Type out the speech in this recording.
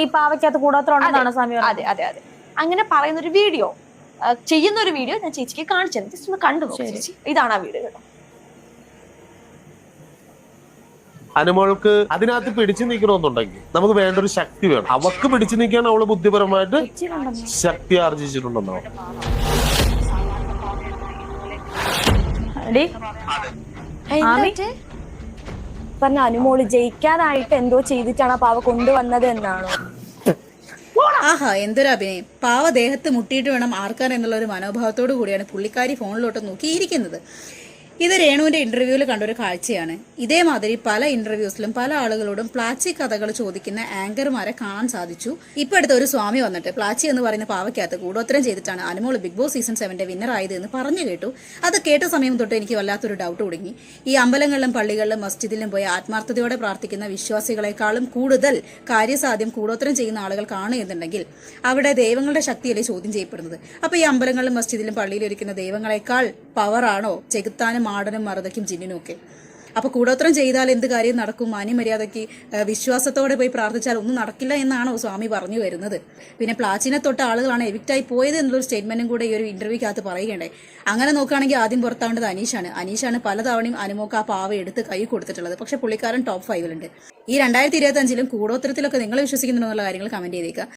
ഈ പാവയ്ക്കകത്ത് കൂടോത്രം സ്വാമി? അതെ അതെ അതെ, അങ്ങനെ പറയുന്ന ഒരു വീഡിയോ, ചെയ്യുന്ന ഒരു വീഡിയോ ഞാൻ ചേച്ചിക്ക് കാണിച്ചു തരാം. ജസ്റ്റ് ഒന്ന് കണ്ടു നോക്കാം ചേച്ചി. ഇതാണ് ആ വീഡിയോ കേട്ടോ. അനുമോൾക്ക് അതിനകത്ത് പിടിച്ചു നിൽക്കണമെന്നുണ്ടെങ്കിൽ നമുക്ക് വേണ്ട ഒരു ശക്തി വേണം. അവക്ക് പിടിച്ചു നിൽക്കാൻ അവള് ബുദ്ധിപരമായിട്ട് ശക്തി ആർജിച്ചിട്ടുണ്ടെന്നാവും. പറഞ്ഞ അനുമോള് ജയിക്കാനായിട്ട് എന്തോ ചെയ്തിട്ടാണ് ആ പാവ കൊണ്ടുവന്നത് എന്നാണോ? ആഹാ, എന്തൊരു അഭിനയം! പാവ ദേഹത്ത് മുട്ടിയിട്ട് വേണം ആർക്കാൻ എന്നുള്ള ഒരു മനോഭാവത്തോടു കൂടിയാണ് പുള്ളിക്കാരി ഫോണിലോട്ട് നോക്കിയിരിക്കുന്നത്. ഇത് രേണുവിന്റെ ഇന്റർവ്യൂവിൽ കണ്ടൊരു കാഴ്ചയാണ്. ഇതേമാതിരി പല ഇന്റർവ്യൂസിലും പല ആളുകളോടും പ്ലാച്ചി കഥകൾ ചോദിക്കുന്ന ആങ്കർമാരെ കാണാൻ സാധിച്ചു. ഇപ്പൊ അടുത്ത ഒരു സ്വാമി വന്നിട്ട് പ്ലാച്ചി എന്ന് പറയുന്ന പാവയ്ക്കകത്ത് കൂടോത്തരം ചെയ്തിട്ടാണ് Anumol big boss season 7 winner ആയത് എന്ന് പറഞ്ഞു കേട്ടു. അത് കേട്ട സമയം തൊട്ട് എനിക്ക് വല്ലാത്തൊരു ഡൗട്ട് തുടങ്ങി. ഈ അമ്പലങ്ങളിലും പള്ളികളിലും മസ്ജിദിലും പോയി ആത്മാർത്ഥതയോടെ പ്രാർത്ഥിക്കുന്ന വിശ്വാസികളെക്കാളും കൂടുതൽ കാര്യസാധ്യം കൂടോത്തരം ചെയ്യുന്ന ആളുകൾ കാണുന്നുണ്ടെങ്കിൽ അവിടെ ദൈവങ്ങളുടെ ശക്തിയല്ലേ ചോദ്യം ചെയ്യപ്പെടുന്നത്? അപ്പൊ ഈ അമ്പലങ്ങളിലും മസ്ജിദിലും പള്ളിയിലും ഇരിക്കുന്ന ദൈവങ്ങളെക്കാൾ പവറാണോ ചെകുത്താനും മാടനും മറുതയ്ക്കും ജിന്നിനും ഒക്കെ? അപ്പൊ കൂടോത്രം ചെയ്താൽ എന്ത് കാര്യം നടക്കും? മാന്യമര്യാദയ്ക്ക് വിശ്വാസത്തോടെ പോയി പ്രാർത്ഥിച്ചാൽ ഒന്നും നടക്കില്ല എന്നാണോ സ്വാമി പറഞ്ഞു വരുന്നത്? പിന്നെ പ്ലാച്ചിനെ തൊട്ട ആളുകളാണ് എവിക്റ്റായി പോയത് എന്നുള്ളൊരു സ്റ്റേറ്റ്മെന്റും കൂടെ ഈ ഒരു ഇന്റർവ്യൂക്കകത്ത് പറയുകയുണ്ടായി. അങ്ങനെ നോക്കുകയാണെങ്കിൽ ആദ്യം പുറത്താവേണ്ടത് അനീഷാണ് പലതവണയും അനുമോക്ക് ആ പാവ എടുത്ത് കൈ കൊടുത്തിട്ടുള്ളത്. പക്ഷെ പുള്ളിക്കാരൻ ടോപ്പ് 5 ഈ 2025 കൂടോത്തരത്തിലൊക്കെ നിങ്ങൾ വിശ്വസിക്കുന്നുണ്ടോ എന്നുള്ള കാര്യങ്ങൾ കമന്റ് ചെയ്തേക്കുക.